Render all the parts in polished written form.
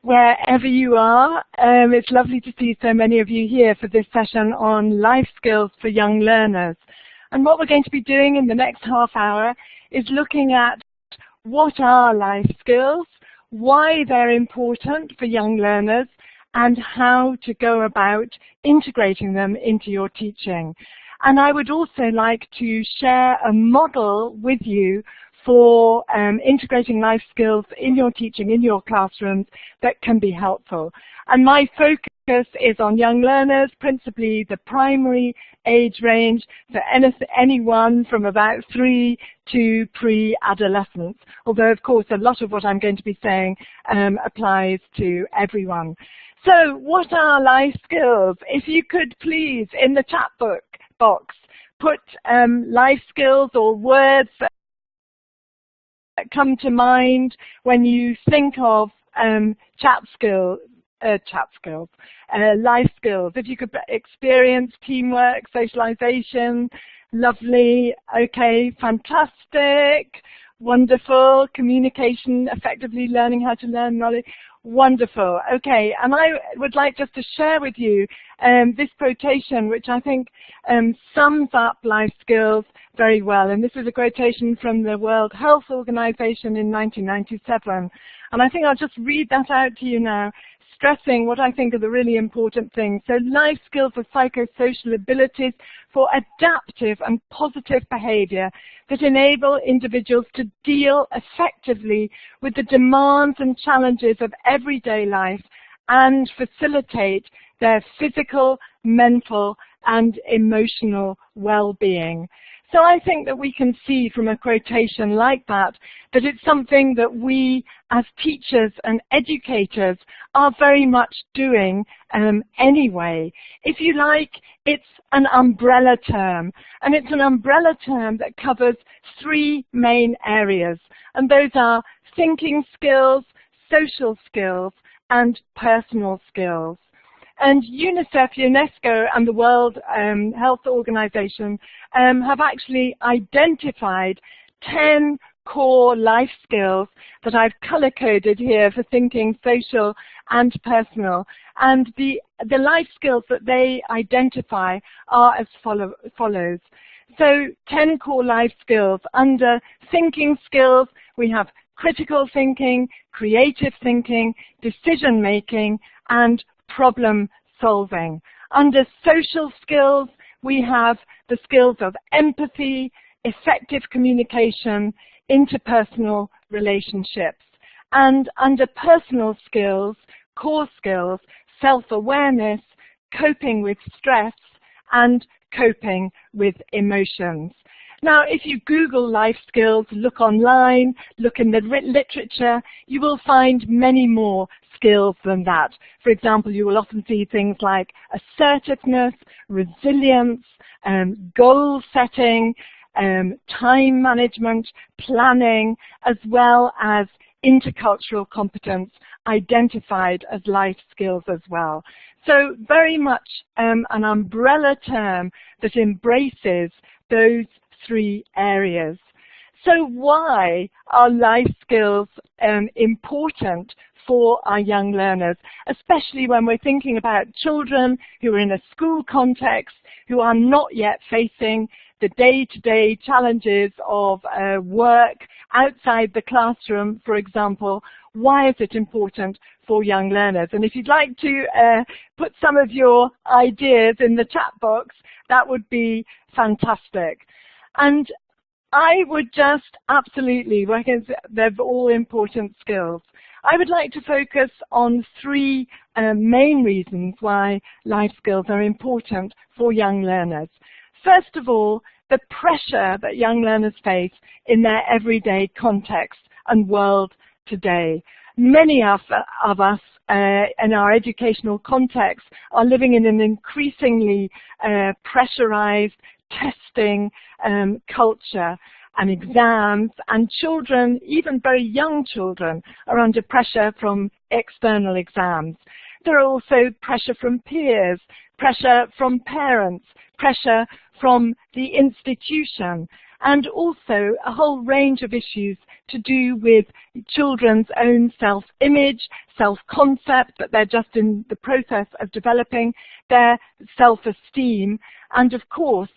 wherever you are. It's lovely to see so many of you here for this session on life skills for young learners. And what we're going to be doing in the next half hour is looking at what are life skills, why they're important for young learners, and how to go about integrating them into your teaching. And I would also like to share a model with you for integrating life skills in your teaching, in your classrooms, that can be helpful. And my focus is on young learners, principally the primary age range, so anyone from about 3 to pre-adolescence, although of course a lot of what I'm going to be saying applies to everyone. So what are life skills? If you could please, in the chat box, put life skills or words that come to mind when you think of life skills. If you could experience, teamwork, socialization, lovely, okay, fantastic, wonderful, communication, effectively learning how to learn knowledge, wonderful, okay. And I would like just to share with you this quotation, which I think sums up life skills very well. And this is a quotation from the World Health Organization in 1997. And I think I'll just read that out to you now, stressing what I think are the really important things. So life skills are psychosocial abilities for adaptive and positive behavior that enable individuals to deal effectively with the demands and challenges of everyday life and facilitate their physical, mental, and emotional well-being. So I think that we can see from a quotation like that that it's something that we as teachers and educators are very much doing anyway. If you like, it's an umbrella term, and it's an umbrella term that covers 3 main areas, and those are thinking skills, social skills, and personal skills. And UNICEF, UNESCO, and the World Health Organization have actually identified 10 core life skills that I've color-coded here for thinking, social, and personal. And the life skills that they identify are as follows. So 10 core life skills. Under thinking skills, we have critical thinking, creative thinking, decision-making, and problem solving. Under social skills, we have the skills of empathy, effective communication, interpersonal relationships. And under personal skills, core skills, self-awareness, coping with stress, and coping with emotions. Now, if you Google life skills, look online, look in the literature, you will find many more skills than that. For example, you will often see things like assertiveness, resilience, goal setting, time management, planning, as well as intercultural competence identified as life skills as well. So very much an umbrella term that embraces those 3 areas. So why are life skills important for our young learners, especially when we're thinking about children who are in a school context, who are not yet facing the day-to-day challenges of work outside the classroom, for example? Why is it important for young learners? And if you'd like to put some of your ideas in the chat box, that would be fantastic. And I would just absolutely, because they're all important skills, I would like to focus on 3 main reasons why life skills are important for young learners. First of all, the pressure that young learners face in their everyday context and world today. Many of us in our educational context are living in an increasingly pressurized, testing culture and exams, and children, even very young children, are under pressure from external exams. There are also pressure from peers, pressure from parents, pressure from the institution, and also a whole range of issues to do with children's own self-image, self-concept, that they're just in the process of developing, their self-esteem, and of course,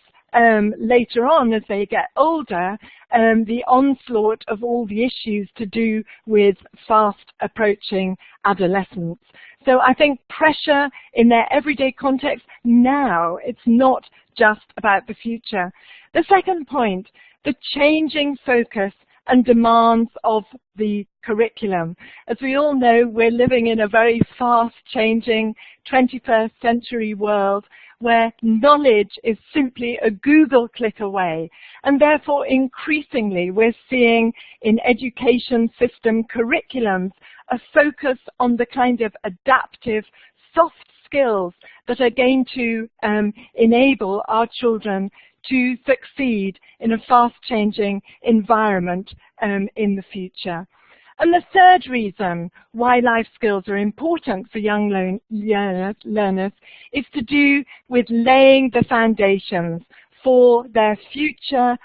later on as they get older, the onslaught of all the issues to do with fast approaching adolescence. So I think pressure in their everyday context now, it's not just about the future. The second point, the changing focus and demands of the curriculum. As we all know, we're living in a very fast-changing 21st century world where knowledge is simply a Google click away. And therefore, increasingly, we're seeing in education system curriculums a focus on the kind of adaptive, soft skills that are going to enable our children to succeed in a fast-changing environment in the future. And the third reason why life skills are important for young learners is to do with laying the foundations for their future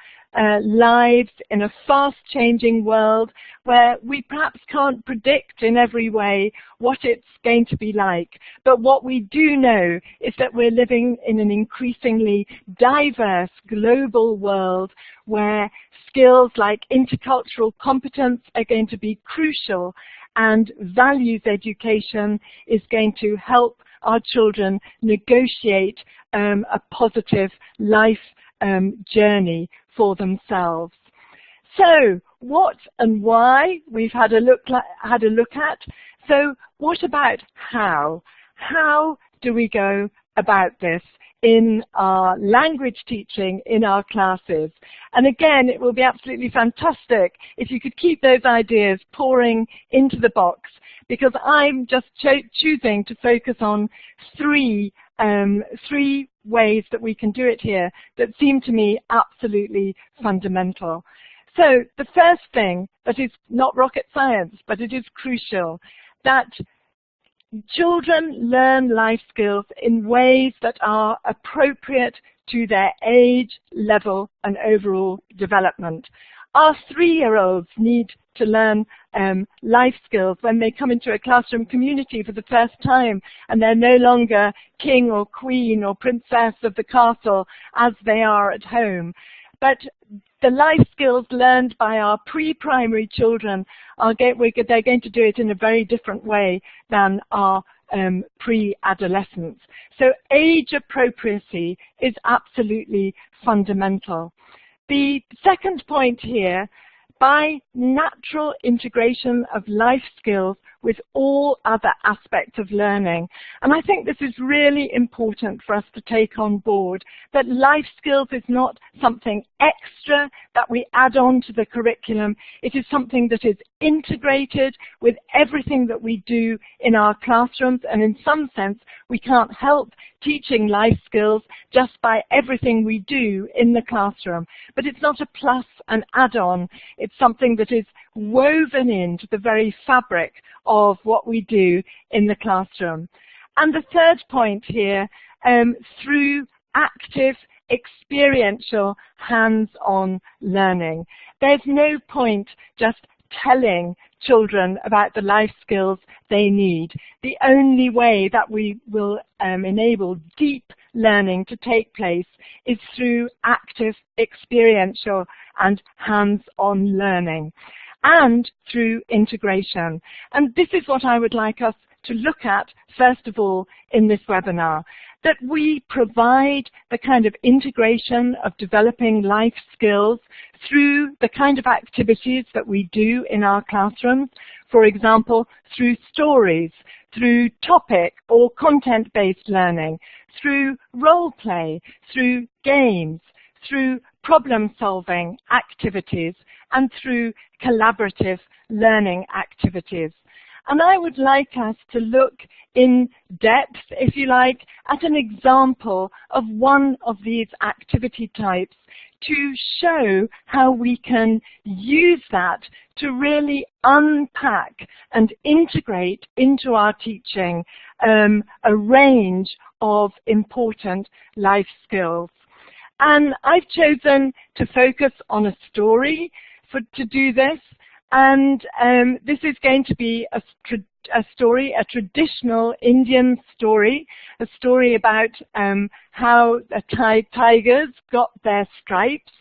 lives in a fast-changing world where we perhaps can't predict in every way what it's going to be like. But what we do know is that we're living in an increasingly diverse global world where skills like intercultural competence are going to be crucial, and values education is going to help our children negotiate a positive life journey for themselves. So what and why we've had a look at. So what about how? How do we go about this in our language teaching in our classes? And again, it will be absolutely fantastic if you could keep those ideas pouring into the box, because I'm just choosing to focus on three ways that we can do it here that seem to me absolutely fundamental. So the first thing that is not rocket science, but it is crucial, that children learn life skills in ways that are appropriate to their age, level, and overall development. Our 3-year-olds need to learn life skills when they come into a classroom community for the first time, and they're no longer king or queen or princess of the castle as they are at home. But the life skills learned by our pre-primary children, they're going to do it in a very different way than our pre-adolescents. So age appropriacy is absolutely fundamental. The second point here, by natural integration of life skills with all other aspects of learning. And I think this is really important for us to take on board, that life skills is not something extra that we add on to the curriculum. It is something that is integrated with everything that we do in our classrooms, and in some sense we can't help teaching life skills just by everything we do in the classroom. But it's not a plus and add-on, it's something that is woven into the very fabric of what we do in the classroom. And the third point here, through active, experiential, hands-on learning. There's no point just telling children about the life skills they need. The only way that we will enable deep learning to take place is through active, experiential, and hands-on learning, and through integration. And this is what I would like us to look at, first of all, in this webinar, that we provide the kind of integration of developing life skills through the kind of activities that we do in our classrooms, for example, through stories, through topic or content-based learning, through role play, through games, through problem-solving activities, and through collaborative learning activities. And I would like us to look in depth, if you like, at an example of one of these activity types to show how we can use that to really unpack and integrate into our teaching a range of important life skills. And I've chosen to focus on a story to do this. And this is going to be a story, a traditional Indian story, a story about how the tigers got their stripes.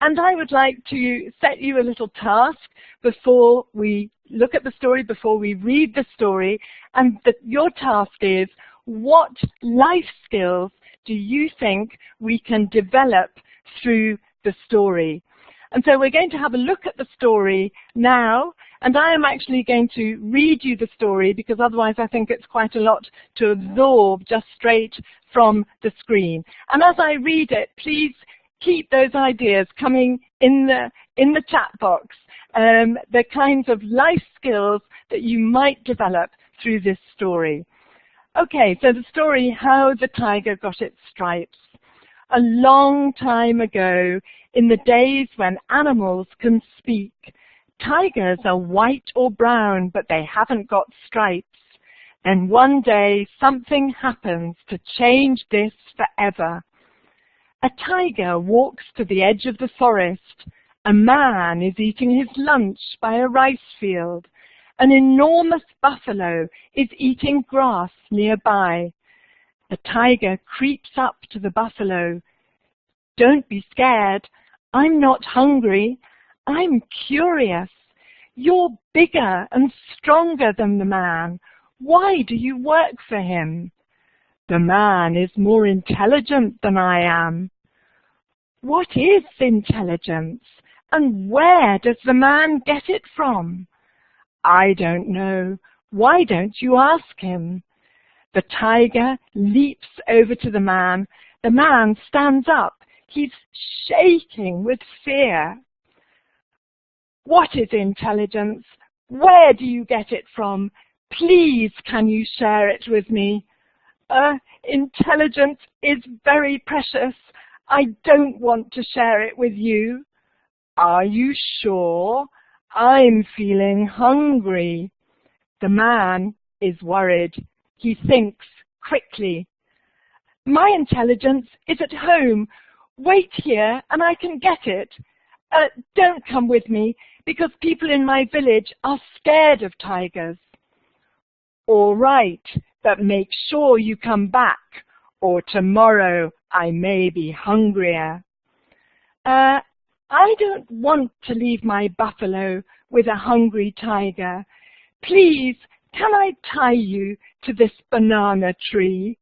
And I would like to set you a little task before we look at the story, before we read the story. And your task is, what life skills do you think we can develop through the story? And so we're going to have a look at the story now, and I am actually going to read you the story because otherwise I think it's quite a lot to absorb just straight from the screen. And as I read it, please keep those ideas coming in the chat box, the kinds of life skills that you might develop through this story. Okay, so the story, How the Tiger Got Its Stripes. A long time ago, in the days when animals can speak, tigers are white or brown, but they haven't got stripes. Then one day, something happens to change this forever. A tiger walks to the edge of the forest. A man is eating his lunch by a rice field. An enormous buffalo is eating grass nearby. The tiger creeps up to the buffalo. Don't be scared. I'm not hungry. I'm curious. You're bigger and stronger than the man. Why do you work for him? The man is more intelligent than I am. What is intelligence? And where does the man get it from? I don't know. Why don't you ask him? The tiger leaps over to the man. The man stands up. He's shaking with fear. What is intelligence? Where do you get it from? Please, can you share it with me? Intelligence is very precious. I don't want to share it with you. Are you sure? I'm feeling hungry. The man is worried. He thinks quickly. My intelligence is at home. Wait here and I can get it. Don't come with me because people in my village are scared of tigers. All right, but make sure you come back or tomorrow I may be hungrier. I don't want to leave my buffalo with a hungry tiger. Please, can I tie you to this banana tree?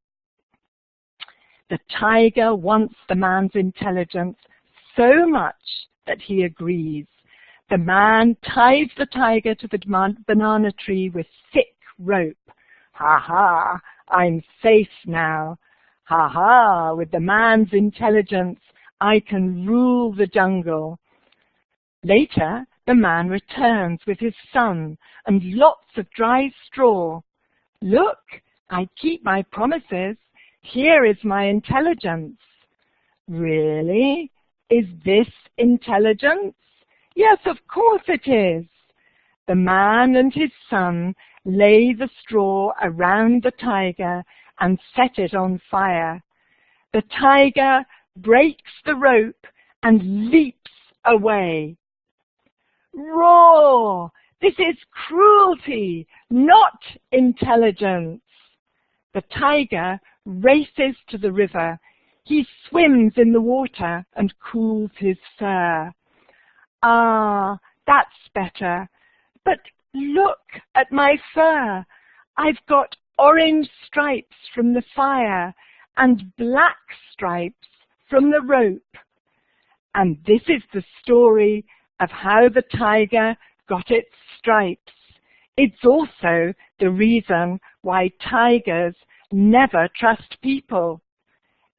The tiger wants the man's intelligence so much that he agrees. The man ties the tiger to the banana tree with thick rope. Ha ha, I'm safe now. Ha ha, with the man's intelligence, I can rule the jungle. Later, the man returns with his son and lots of dry straw. Look, I keep my promises. Here is my intelligence. Really? Is this intelligence? Yes, of course it is. The man and his son lay the straw around the tiger and set it on fire. The tiger breaks the rope and leaps away. Roar! This is cruelty, not intelligence. The tiger races to the river. He swims in the water and cools his fur. Ah, that's better. But look at my fur. I've got orange stripes from the fire and black stripes from the rope. And this is the story of how the tiger got its stripes. It's also the reason why tigers never trust people.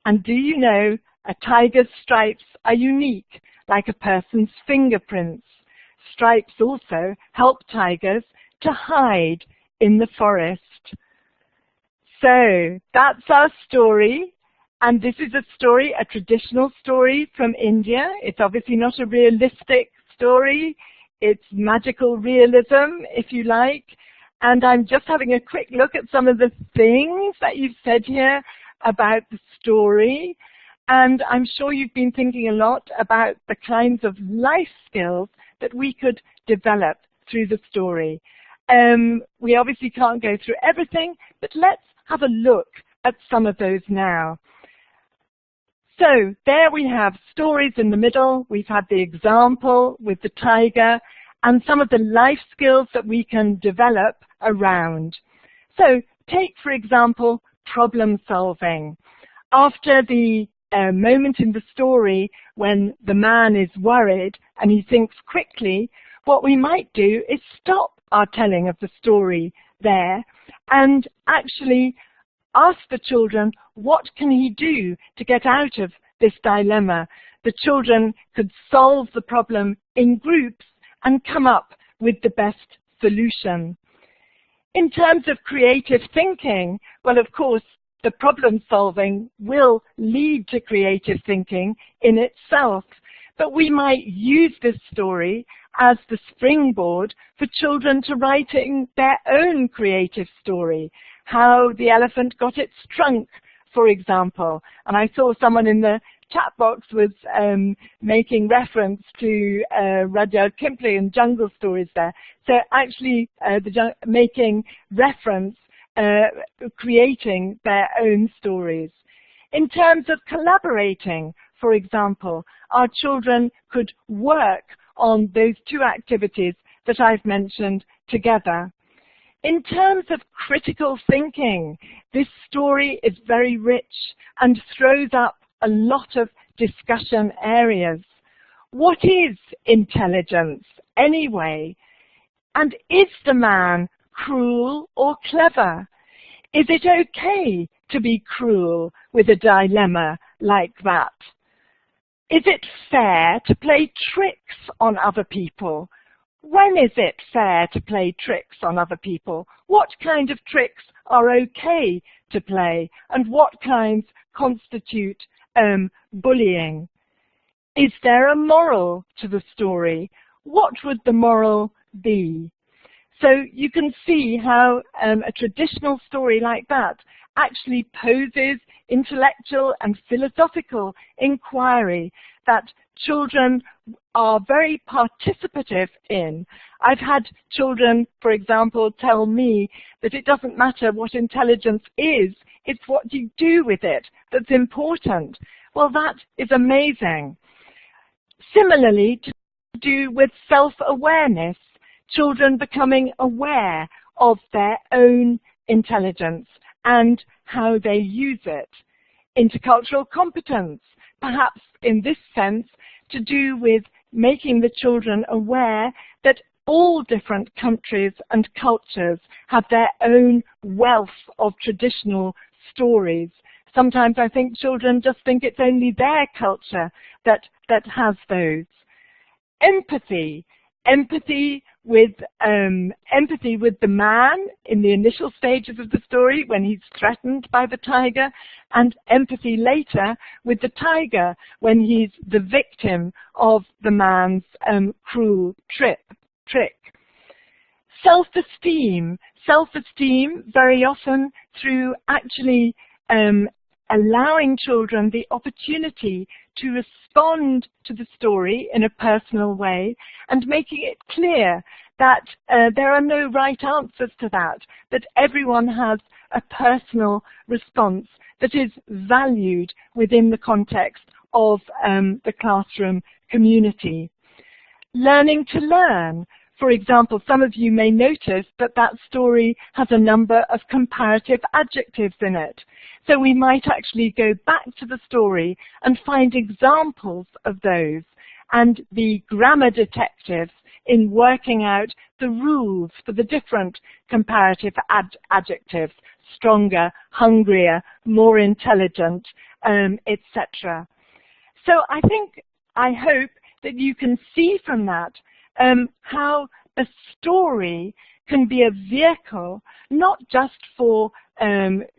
And do you know, a tiger's stripes are unique, like a person's fingerprints. Stripes also help tigers to hide in the forest. So that's our story. And this is a story, a traditional story from India. It's obviously not a realistic story. It's magical realism, if you like. And I'm just having a quick look at some of the things that you've said here about the story. And I'm sure you've been thinking a lot about the kinds of life skills that we could develop through the story. We obviously can't go through everything, but let's have a look at some of those now. So there we have stories in the middle. We've had the example with the tiger and some of the life skills that we can develop around. So take, for example, problem solving. After the moment in the story when the man is worried and he thinks quickly, what we might do is stop our telling of the story there and actually ask the children, what can he do to get out of this dilemma? The children could solve the problem in groups and come up with the best solution. In terms of creative thinking, well, of course, the problem solving will lead to creative thinking in itself, but we might use this story as the springboard for children to writing their own creative story. How the elephant got its trunk, for example. And I saw someone in the chat box was making reference to Rudyard Kipling and Jungle Stories there. So actually making reference, creating their own stories. In terms of collaborating, for example, our children could work on those two activities that I've mentioned together. In terms of critical thinking, this story is very rich and throws up a lot of discussion areas. What is intelligence anyway? And is the man cruel or clever? Is it okay to be cruel with a dilemma like that? Is it fair to play tricks on other people? When is it fair to play tricks on other people? What kind of tricks are okay to play, and what kinds constitute bullying? Is there a moral to the story? What would the moral be? So you can see how a traditional story like that actually poses intellectual and philosophical inquiry that children are very participative in. I've had children, for example, tell me that it doesn't matter what intelligence is, it's what you do with it that's important. Well, that is amazing. Similarly, to do with self-awareness, children becoming aware of their own intelligence and how they use it. Intercultural competence, perhaps in this sense, to do with making the children aware that all different countries and cultures have their own wealth of traditional stories. Sometimes I think children just think it's only their culture that has those. Empathy. Empathy with the man in the initial stages of the story when he's threatened by the tiger, and empathy later with the tiger when he's the victim of the man's cruel trick. Self-esteem. Self-esteem very often through actually allowing children the opportunity to respond to the story in a personal way and making it clear that there are no right answers to that everyone has a personal response that is valued within the context of the classroom community. Learning to learn. For example, some of you may notice that that story has a number of comparative adjectives in it. So we might actually go back to the story and find examples of those and be grammar detectives in working out the rules for the different comparative adjectives: stronger, hungrier, more intelligent, etc. So I hope that you can see from that how a story can be a vehicle not just for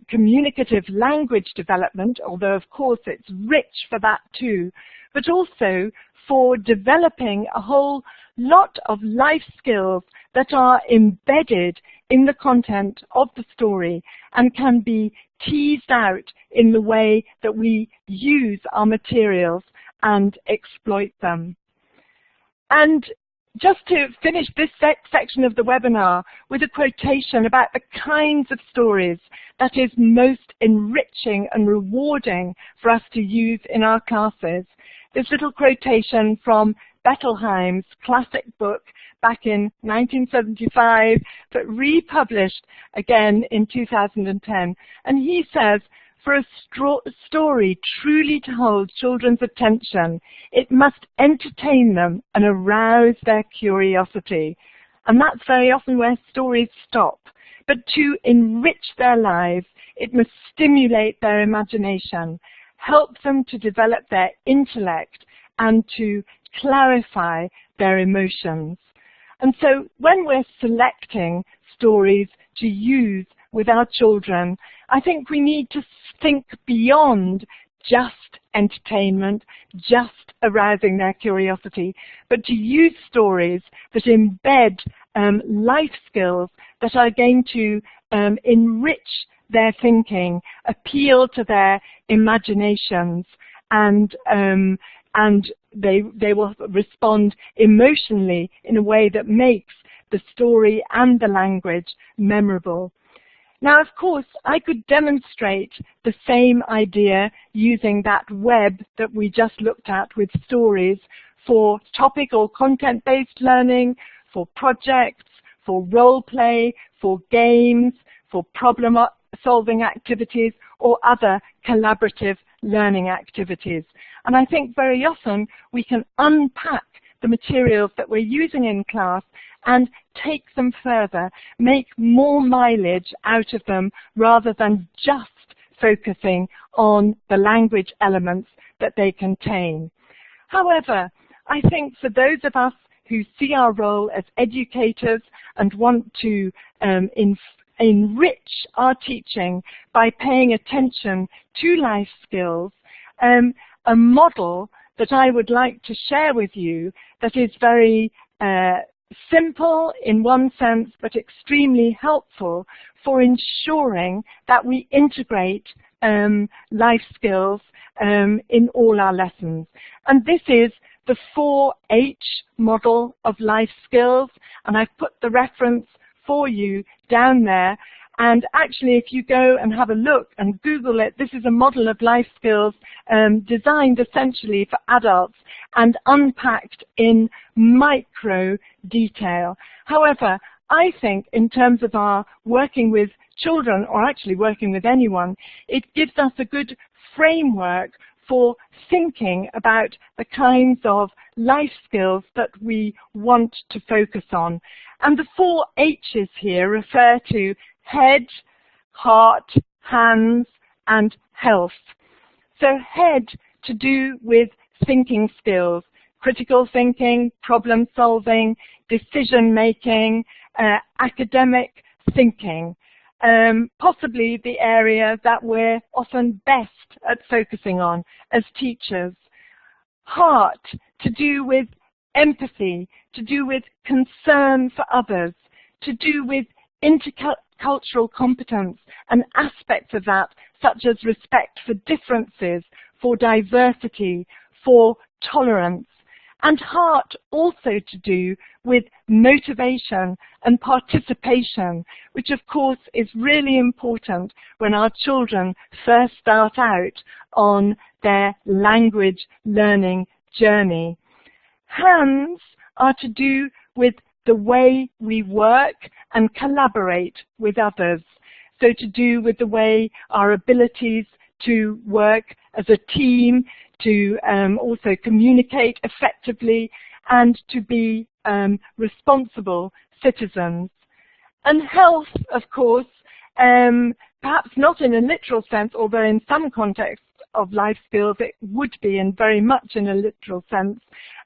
communicative language development, although of course it's rich for that too, but also for developing a whole lot of life skills that are embedded in the content of the story and can be teased out in the way that we use our materials and exploit them. And just to finish this section of the webinar with a quotation about the kinds of stories that is most enriching and rewarding for us to use in our classes. This little quotation from Bettelheim's classic book back in 1975, but republished again in 2010. And he says, for a story truly to hold children's attention, it must entertain them and arouse their curiosity. And that's very often where stories stop. But to enrich their lives, it must stimulate their imagination, help them to develop their intellect, and to clarify their emotions. And so when we're selecting stories to use with our children, I think we need to think beyond just entertainment, just arousing their curiosity, but to use stories that embed life skills that are going to enrich their thinking, appeal to their imaginations, and they will respond emotionally in a way that makes the story and the language memorable. Now, of course, I could demonstrate the same idea using that web that we just looked at with stories for topic or content-based learning, for projects, for role play, for games, for problem-solving activities, or other collaborative learning activities. And I think very often we can unpack the materials that we're using in class and take them further, make more mileage out of them rather than just focusing on the language elements that they contain. However, I think for those of us who see our role as educators and want to enrich our teaching by paying attention to life skills, a model that I would like to share with you that is very simple in one sense, but extremely helpful for ensuring that we integrate life skills in all our lessons. And this is the 4H model of life skills, and I've put the reference for you down there. And actually, if you go and have a look and Google it, this is a model of life skills designed essentially for adults and unpacked in micro detail. However, I think in terms of our working with children, or actually working with anyone, it gives us a good framework for thinking about the kinds of life skills that we want to focus on. And the 4 H's here refer to head, heart, hands, and health. So head to do with thinking skills, critical thinking, problem solving, decision making, academic thinking. Possibly the area that we're often best at focusing on as teachers. Heart, to do with empathy, to do with concern for others, to do with intercultural competence and aspects of that, such as respect for differences, for diversity, for tolerance. And heart also to do with motivation and participation, which of course is really important when our children first start out on their language learning journey. Hands are to do with the way we work and collaborate with others. So to do with the way our abilities to work as a team, to also communicate effectively, and to be responsible citizens. And health, of course, perhaps not in a literal sense, although in some contexts of life skills it would be, and very much in a literal sense,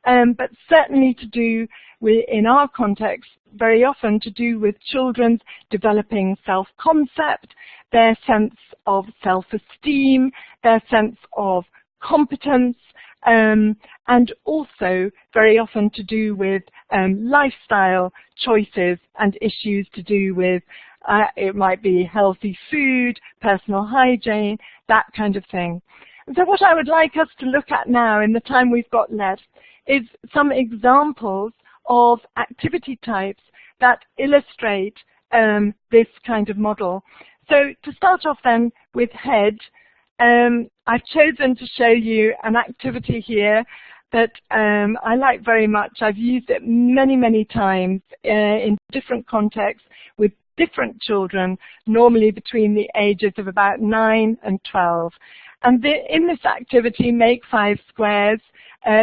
but certainly to do with, in our context, very often to do with children's developing self-concept, their sense of self-esteem, their sense of competence, and also very often to do with lifestyle choices and issues to do with It might be healthy food, personal hygiene, that kind of thing. And so what I would like us to look at now in the time we've got left is some examples of activity types that illustrate this kind of model. So to start off then with head, I've chosen to show you an activity here that I like very much. I've used it many, many times in different contexts with different children, normally between the ages of about 9 and 12. And in this activity, make 5 squares.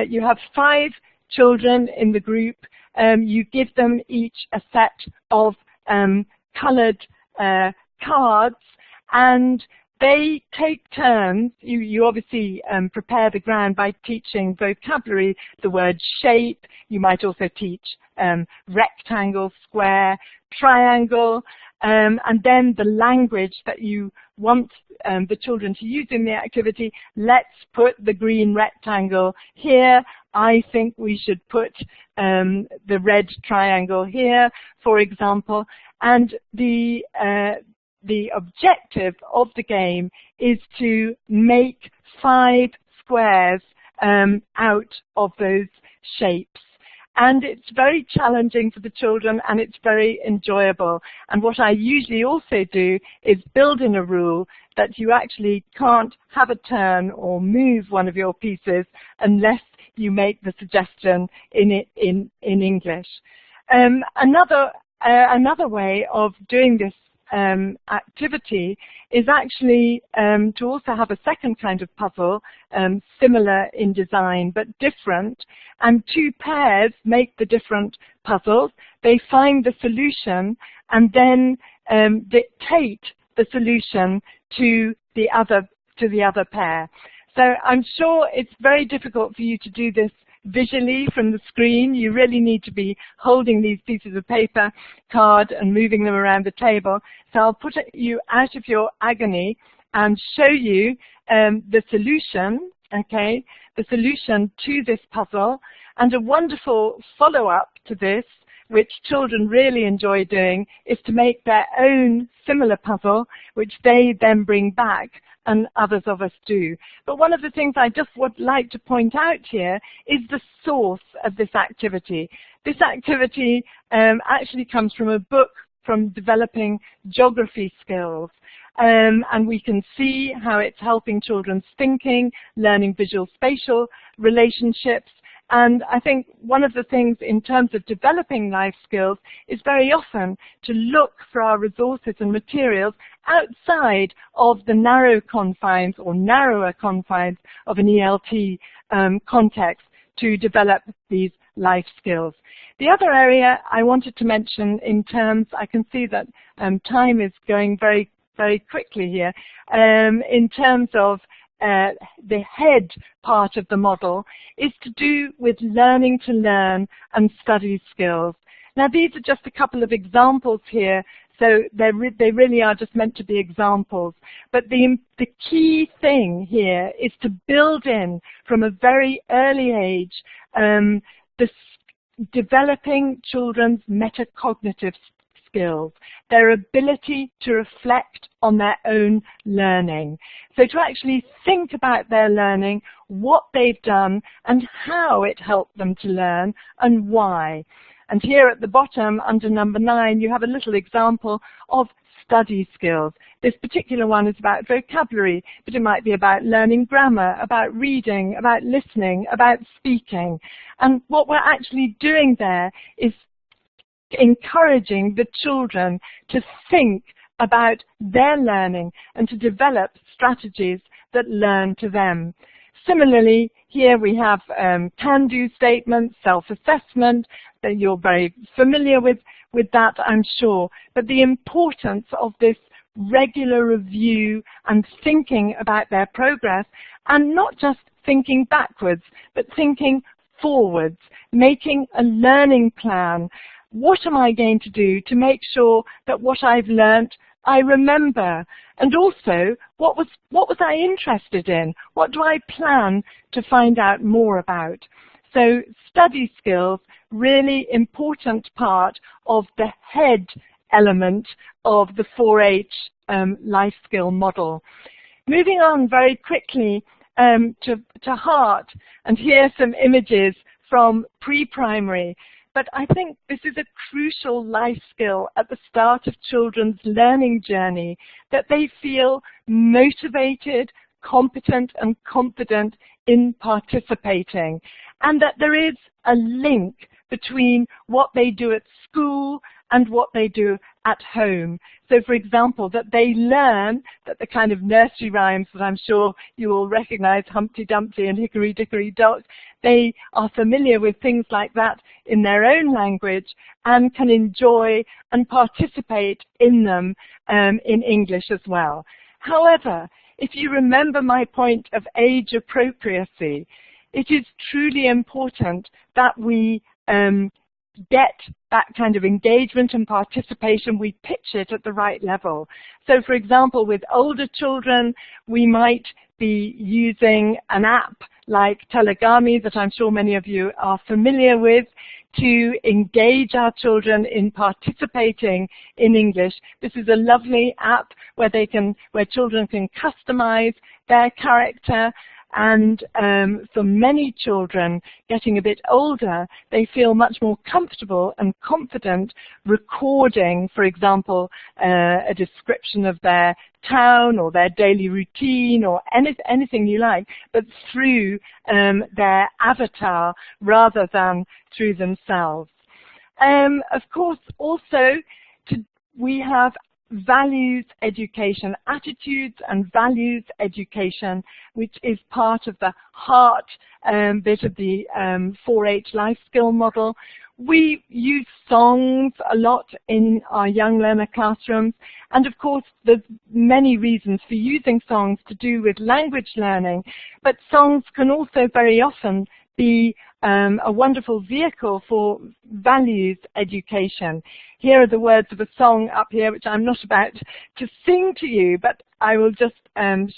You have 5 children in the group. You give them each a set of coloured cards, and they take turns. You obviously prepare the ground by teaching vocabulary, the word shape. You might also teach rectangle, square, triangle, and then the language that you want the children to use in the activity. Let's put the green rectangle here. I think we should put the red triangle here, for example. And the objective of the game is to make 5 squares out of those shapes. And it's very challenging for the children, and it's very enjoyable. And what I usually also do is build in a rule that you actually can't have a turn or move one of your pieces unless you make the suggestion in English. Another way of doing this activity is actually to also have a second kind of puzzle, similar in design but different, and 2 pairs make the different puzzles. They find the solution and then dictate the solution to the other pair. So I'm sure it's very difficult for you to do this visually from the screen. You really need to be holding these pieces of paper, card, and moving them around the table. So I'll put you out of your agony and show you the solution, okay, the solution to this puzzle. And a wonderful follow-up to this, which children really enjoy doing, is to make their own similar puzzle, which they then bring back, and others of us do. But one of the things I just would like to point out here is the source of this activity. This activity actually comes from a book from Developing Geography Skills. And we can see how it's helping children's thinking, learning visual spatial relationships. And I think one of the things in terms of developing life skills is very often to look for our resources and materials outside of the narrow confines or narrower confines of an ELT context to develop these life skills. The other area I wanted to mention in terms, I can see that time is going very, very quickly here, in terms of the head part of the model is to do with learning to learn and study skills. Now these are just a couple of examples here, so they really are just meant to be examples. But the key thing here is to build in from a very early age developing children's metacognitive skills, their ability to reflect on their own learning. So to actually think about their learning, what they've done and how it helped them to learn and why. And here at the bottom under number 9 you have a little example of study skills. This particular one is about vocabulary, but it might be about learning grammar, about reading, about listening, about speaking. And what we're actually doing there is encouraging the children to think about their learning and to develop strategies that learn to them. Similarly, here we have can-do statements, self-assessment, that you're very familiar with that, I'm sure. But the importance of this regular review and thinking about their progress, and not just thinking backwards, but thinking forwards, making a learning plan. What am I going to do to make sure that what I've learnt I remember? And also, what was I interested in? What do I plan to find out more about? So study skills, really important part of the head element of the 4-H life skill model. Moving on very quickly to heart, and here are some images from pre-primary. But I think this is a crucial life skill at the start of children's learning journey, that they feel motivated, competent and confident in participating, and that there is a link between what they do at school and what they do at home. So, for example, that they learn that the kind of nursery rhymes that I'm sure you all recognize, Humpty Dumpty and Hickory Dickory Dock, they are familiar with things like that in their own language and can enjoy and participate in them in English as well. However, if you remember my point of age appropriacy, it is truly important that we get that kind of engagement and participation, we pitch it at the right level. So, for example, with older children, we might be using an app like Telegami that I'm sure many of you are familiar with to engage our children in participating in English. This is a lovely app where children can customize their character. And for many children getting a bit older, they feel much more comfortable and confident recording, for example, a description of their town or their daily routine or anything you like, but through their avatar rather than through themselves. Of course, also, we have values education, attitudes and values education, which is part of the heart bit of the 4-H life skill model. We use songs a lot in our young learner classrooms, and of course there's many reasons for using songs to do with language learning, but songs can also very often be a wonderful vehicle for values education. Here are the words of a song up here, which I'm not about to sing to you, but I will just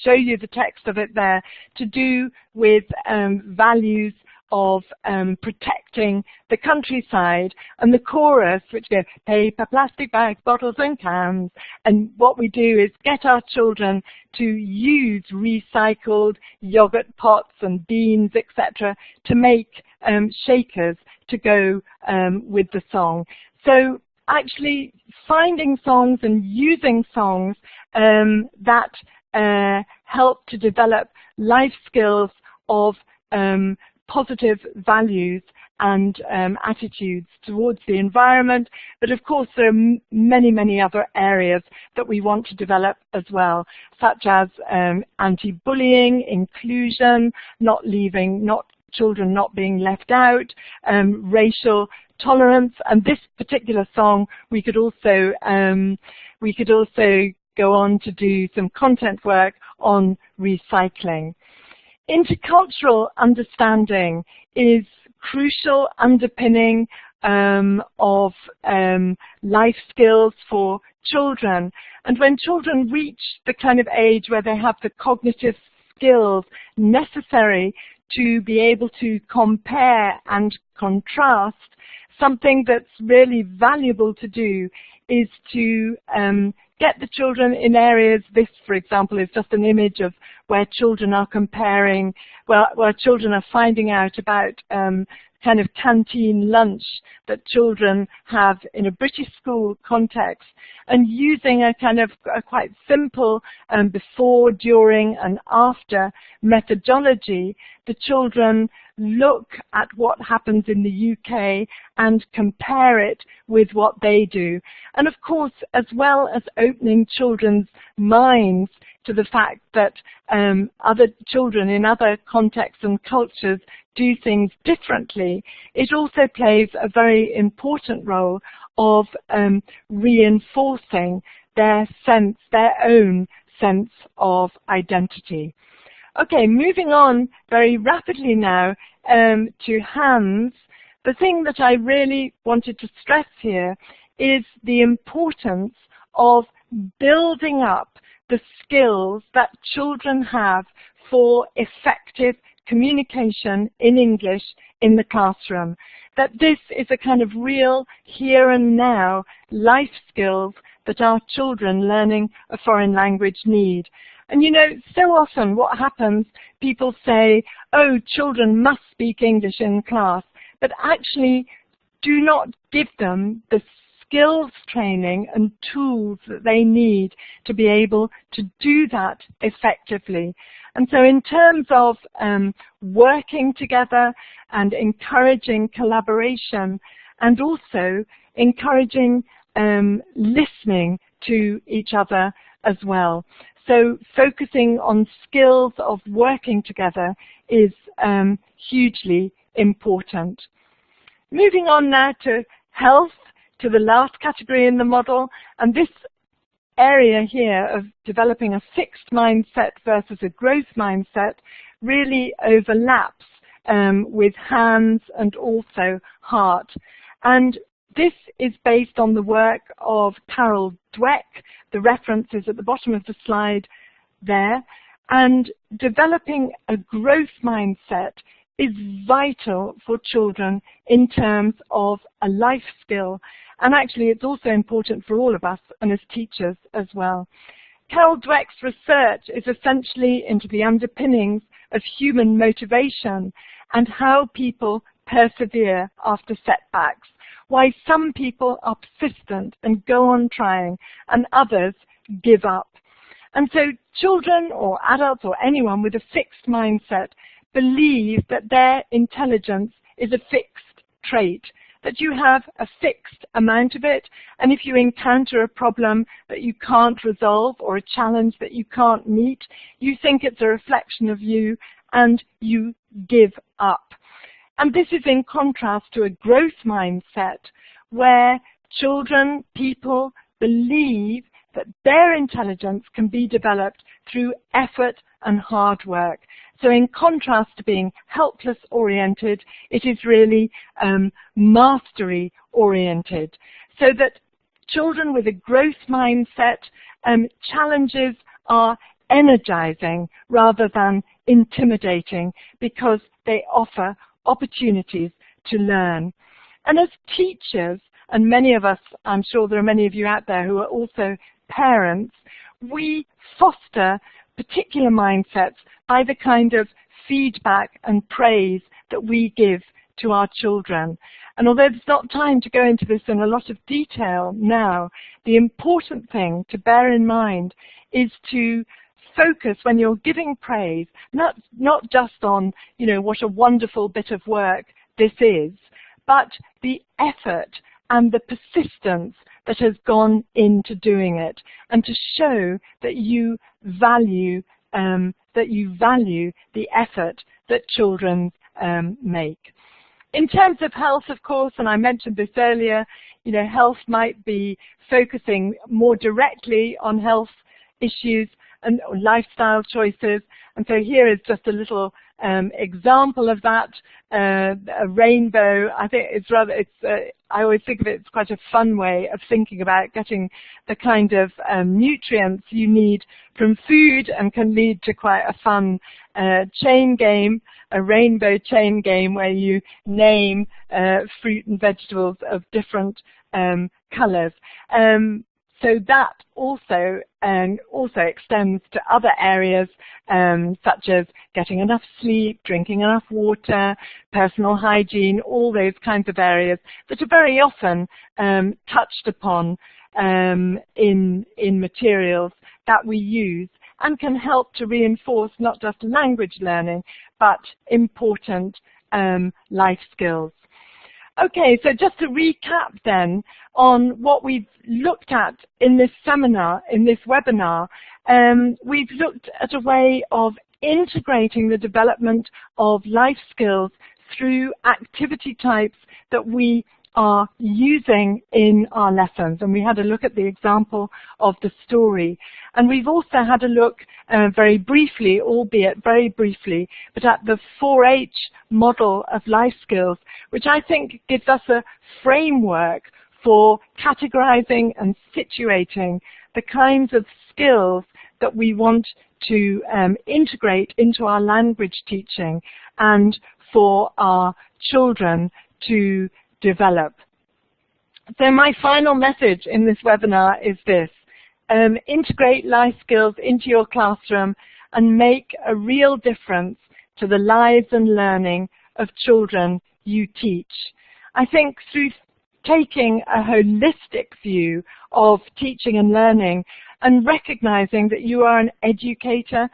show you the text of it there, to do with values of protecting the countryside, and the chorus, which goes paper, plastic bags, bottles and cans. And what we do is get our children to use recycled yogurt pots and beans, etc., to make shakers to go with the song. So actually finding songs and using songs that help to develop life skills of positive values and attitudes towards the environment. But of course there are many, many other areas that we want to develop as well, such as anti-bullying, inclusion, children not being left out, racial tolerance. And this particular song, we could also go on to do some content work on recycling. Intercultural understanding is crucial underpinning of life skills for children. And when children reach the kind of age where they have the cognitive skills necessary to be able to compare and contrast, something that's really valuable to do is to get the children in areas. This, for example, is just an image of where children are comparing, where children are finding out about kind of canteen lunch that children have in a British school context, and using a kind of a quite simple before, during and after methodology, the children look at what happens in the UK and compare it with what they do. And of course, as well as opening children's minds to the fact that other children in other contexts and cultures do things differently, it also plays a very important role of reinforcing their own sense of identity. Okay, moving on very rapidly now to hands. The thing that I really wanted to stress here is the importance of building up the skills that children have for effective communication in English in the classroom. That this is a kind of real here and now life skills that our children learning a foreign language need. And you know, so often what happens, people say, oh, children must speak English in class, but actually do not give them the skills training and tools that they need to be able to do that effectively. And so in terms of working together and encouraging collaboration, and also encouraging listening to each other as well. So focusing on skills of working together is hugely important. Moving on now to health, to the last category in the model, and this area here of developing a fixed mindset versus a growth mindset really overlaps with hands and also heart. And this is based on the work of Carol Dweck. The reference is at the bottom of the slide there. And developing a growth mindset is vital for children in terms of a life skill. And actually, it's also important for all of us and as teachers as well. Carol Dweck's research is essentially into the underpinnings of human motivation and how people persevere after setbacks, why some people are persistent and go on trying and others give up. And so children or adults or anyone with a fixed mindset believe that their intelligence is a fixed trait, that you have a fixed amount of it, and if you encounter a problem that you can't resolve or a challenge that you can't meet, you think it's a reflection of you and you give up. And this is in contrast to a growth mindset where children, people believe that their intelligence can be developed through effort and hard work. So in contrast to being helpless-oriented, it is really mastery-oriented. So that children with a growth mindset, challenges are energizing rather than intimidating because they offer opportunities to learn. And as teachers, and many of us, I'm sure there are many of you out there who are also parents, we foster particular mindsets by the kind of feedback and praise that we give to our children. And although there's not time to go into this in a lot of detail now, the important thing to bear in mind is to focus when you're giving praise, not just on, you know, what a wonderful bit of work this is, but the effort and the persistence that has gone into doing it, and to show that you value the effort that children make. In terms of health, of course, and I mentioned this earlier, you know, health might be focusing more directly on health issues and lifestyle choices. And so here is just a little example of that, a rainbow. I think it's rather, I always think of it as quite a fun way of thinking about getting the kind of nutrients you need from food, and can lead to quite a fun chain game, a rainbow chain game where you name fruit and vegetables of different colors. So that also extends to other areas such as getting enough sleep, drinking enough water, personal hygiene, all those kinds of areas that are very often touched upon in materials that we use, and can help to reinforce not just language learning, but important life skills. Okay, so just to recap then on what we've looked at in this seminar, in this webinar, we've looked at a way of integrating the development of life skills through activity types that we are using in our lessons. And we had a look at the example of the story. And we've also had a look very briefly, albeit very briefly, but at the 4H model of life skills, which I think gives us a framework for categorizing and situating the kinds of skills that we want to integrate into our language teaching and for our children to develop. So my final message in this webinar is this: integrate life skills into your classroom and make a real difference to the lives and learning of children you teach. I think through taking a holistic view of teaching and learning and recognizing that you are an educator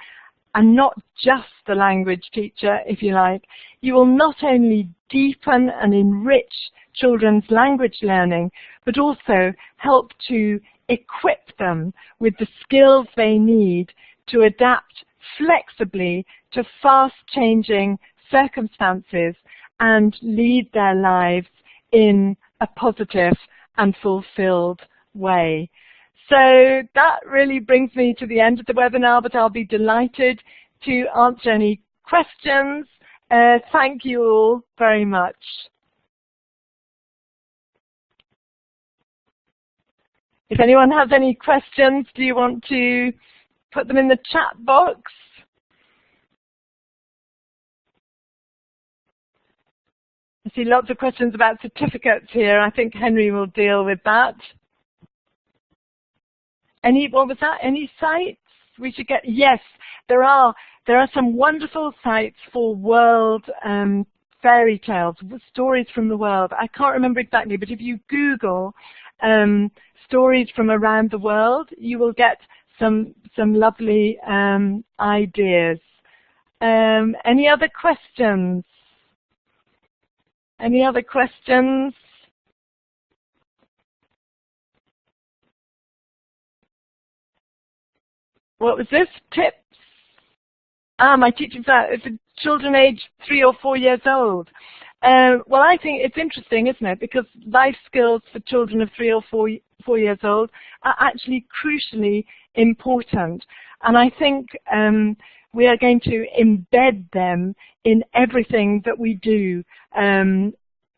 and not just a language teacher, if you like, you will not only deepen and enrich children's language learning, but also help to equip them with the skills they need to adapt flexibly to fast-changing circumstances and lead their lives in a positive and fulfilled way. So that really brings me to the end of the webinar, but I'll be delighted to answer any questions. Thank you all very much. If anyone has any questions, do you want to put them in the chat box? I see lots of questions about certificates here. I think Henry will deal with that. What was that? Any sites we should get? Yes, there are some wonderful sites for world fairy tales, stories from the world. I can't remember exactly, but if you Google stories from around the world, you will get some lovely ideas. Any other questions? Any other questions? What was this? Tips? My teaching for children aged 3 or 4 years old. Well, I think it's interesting, isn't it? Because life skills for children of 3 or 4 years old are actually crucially important. And I think we are going to embed them in everything that we do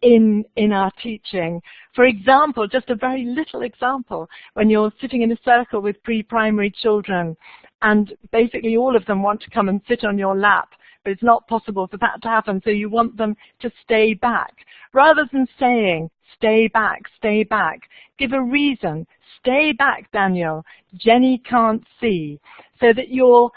in our teaching. For example, just a very little example, when you're sitting in a circle with pre-primary children and basically all of them want to come and sit on your lap, but it's not possible for that to happen, so you want them to stay back. Rather than saying, stay back, give a reason. Stay back, Daniel. Jenny can't see. So that you're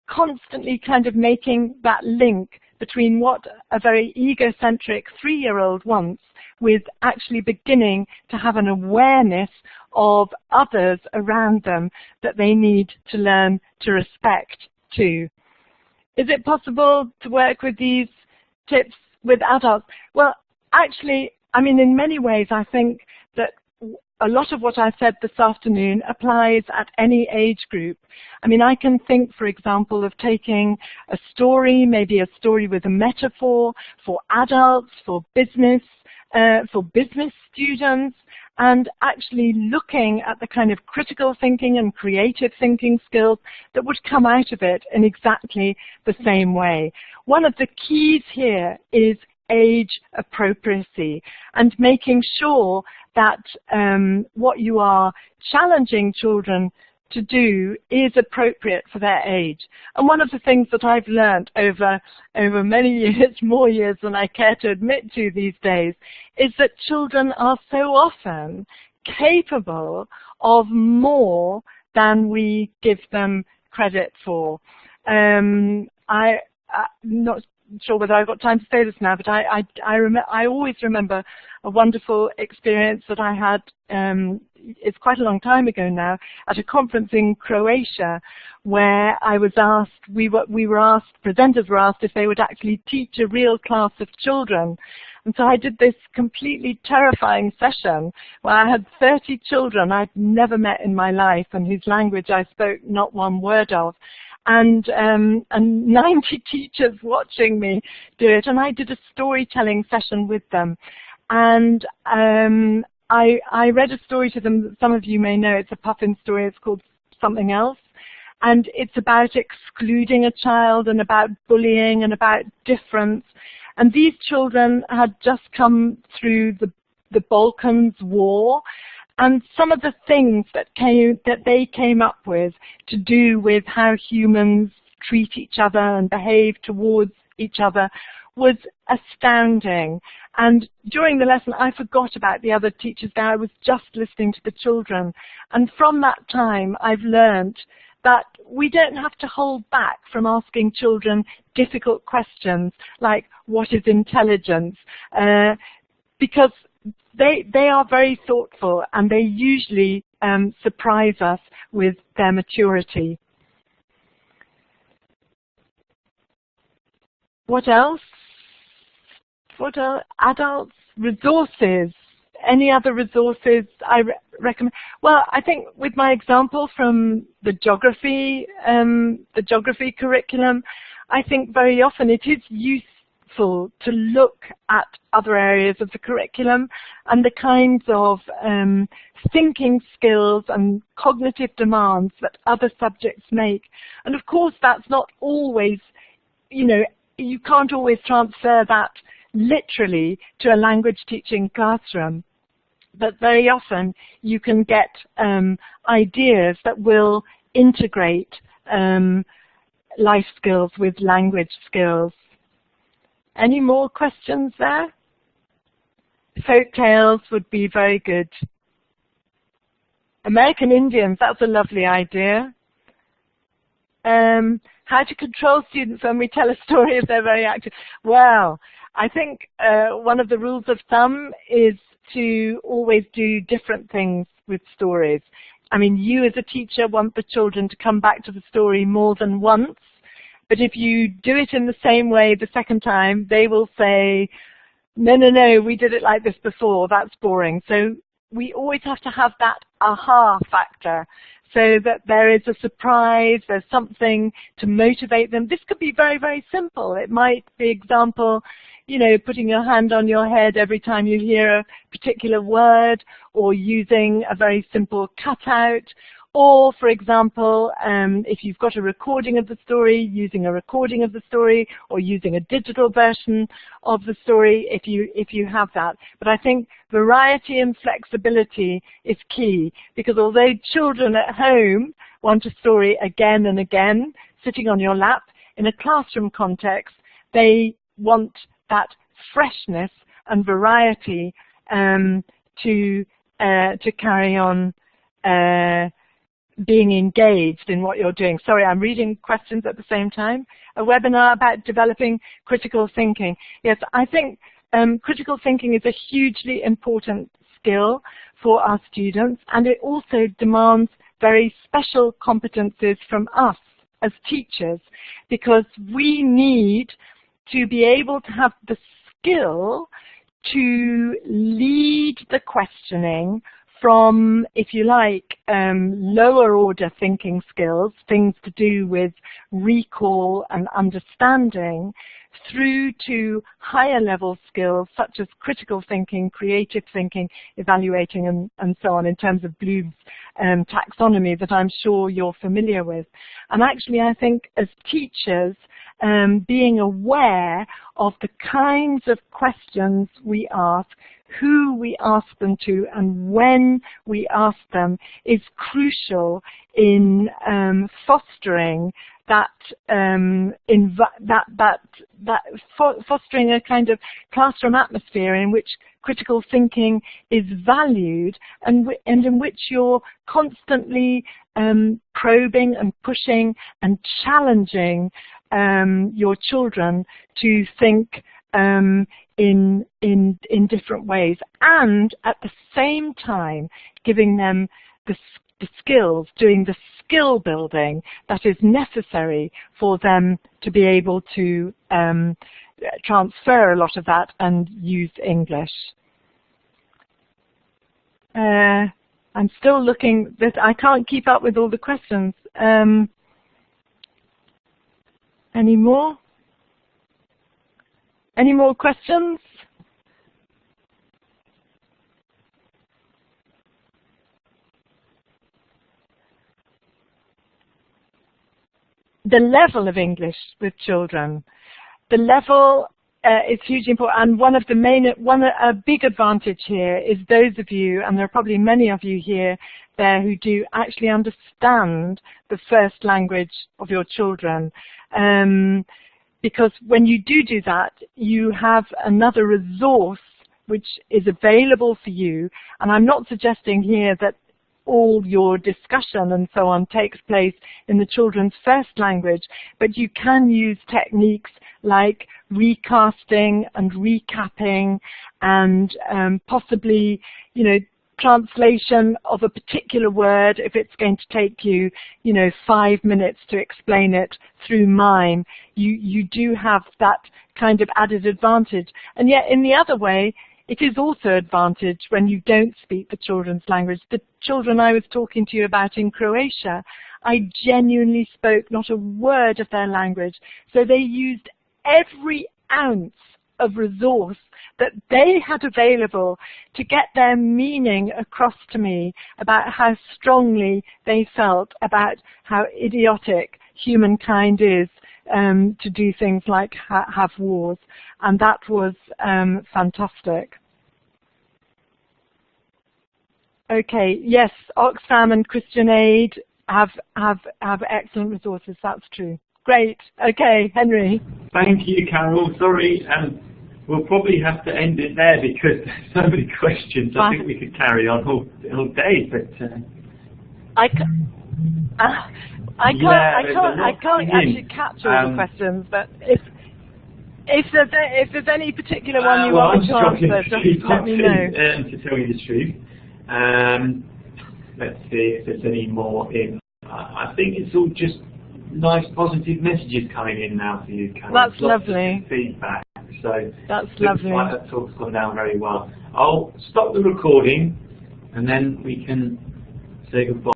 constantly kind of making that link between what a very egocentric 3-year-old wants with actually beginning to have an awareness of others around them that they need to learn to respect too. Is it possible to work with these tips with adults? Well, actually, I mean, in many ways, I think that a lot of what I said this afternoon applies at any age group. I mean, I can think, for example, of taking a story, maybe a story with a metaphor for adults, for business students, and actually looking at the kind of critical thinking and creative thinking skills that would come out of it in exactly the same way. One of the keys here is age appropriacy and making sure that what you are challenging children to do is appropriate for their age. And one of the things that I've learned over many years, more years than I care to admit to these days, is that children are so often capable of more than we give them credit for. I'm not sure whether I've got time to say this now, but I always remember a wonderful experience that I had, it's quite a long time ago now, at a conference in Croatia, where I was asked, we were asked, presenters were asked if they would actually teach a real class of children. And so I did this completely terrifying session where I had 30 children I'd never met in my life and whose language I spoke not one word of. And 90 teachers watching me do it, and I did a storytelling session with them. And I read a story to them that some of you may know. It's a Puffin story. It's called Something Else. And it's about excluding a child and about bullying and about difference. And these children had just come through the Balkans war, And some of the things that they came up with to do with how humans treat each other and behave towards each other was astounding. And during the lesson, I forgot about the other teachers there. I was just listening to the children. And from that time, I've learned that we don't have to hold back from asking children difficult questions like, what is intelligence? Because they are very thoughtful, and they usually surprise us with their maturity. What else? What are adults? Resources. Any other resources I recommend? Well, I think with my example from the geography curriculum, I think very often it is useful to look at other areas of the curriculum and the kinds of thinking skills and cognitive demands that other subjects make. And of course, that's not always, you can't always transfer that literally to a language teaching classroom. But very often you can get ideas that will integrate life skills with language skills. Any more questions there? Folk tales would be very good. American Indians, that's a lovely idea. How to control students when we tell a story if they're very active. Well, I think one of the rules of thumb is to always do different things with stories. I mean, you as a teacher want the children to come back to the story more than once, but if you do it in the same way the second time, they will say, no, we did it like this before, that's boring. So we always have to have that aha factor, so that there is a surprise, there's something to motivate them. This could be very, very simple. It might be, example, putting your hand on your head every time you hear a particular word, or using a very simple cutout, or, for example, if you've got a recording of the story, using a recording of the story, or using a digital version of the story if you have that. But I think variety and flexibility is key, because although children at home want a story again and again, sitting on your lap, in a classroom context, they want that freshness and variety to carry on being engaged in what you're doing. Sorry, I'm reading questions at the same time. A webinar about developing critical thinking. Yes, I think critical thinking is a hugely important skill for our students, and it also demands very special competencies from us as teachers, because we need to be able to have the skill to lead the questioning from, if you like, lower order thinking skills, things to do with recall and understanding, through to higher level skills such as critical thinking, creative thinking, evaluating, and so on, in terms of Bloom's taxonomy that I'm sure you're familiar with. And actually, I think as teachers, being aware of the kinds of questions we ask, who we ask them to, and when we ask them is crucial in fostering fostering a kind of classroom atmosphere in which critical thinking is valued, and in which you're constantly probing and pushing and challenging your children to think in different ways, and at the same time giving them the skills, doing the skill building that is necessary for them to be able to transfer a lot of that and use English. I'm still looking, I can't keep up with all the questions. Any more? Any more questions? The level of English with children. The level it's hugely important. And a big advantage here is those of you, and there are probably many of you here there who do actually understand the first language of your children. Because when you do that, you have another resource which is available for you. And I'm not suggesting here that all your discussion and so on takes place in the children's first language, but you can use techniques like recasting and recapping and possibly, you know, translation of a particular word if it's going to take you, you know, 5 minutes to explain it through mime. You do have that kind of added advantage. And yet in the other way, it is also advantage when you don't speak the children's language. The children I was talking to you about in Croatia, I genuinely spoke not a word of their language. So they used every ounce of resource that they had available to get their meaning across to me about how strongly they felt about how idiotic humankind is to do things like have wars. And that was fantastic. Okay, yes, Oxfam and Christian Aid have excellent resources, that's true. Great, okay, Henry. Thank you, Carol. Sorry, we'll probably have to end it there because there's so many questions. I think we could carry on all day, but I can't actually capture all the questions, but if there's any particular one you want me to answer, just let me know. To tell you the truth, let's see if there's any more in. I think it's all just nice positive messages coming in now for you, Carol. That's lovely. Feedback. So that's lovely. Like that talk's gone down very well. I'll stop the recording and then we can say goodbye.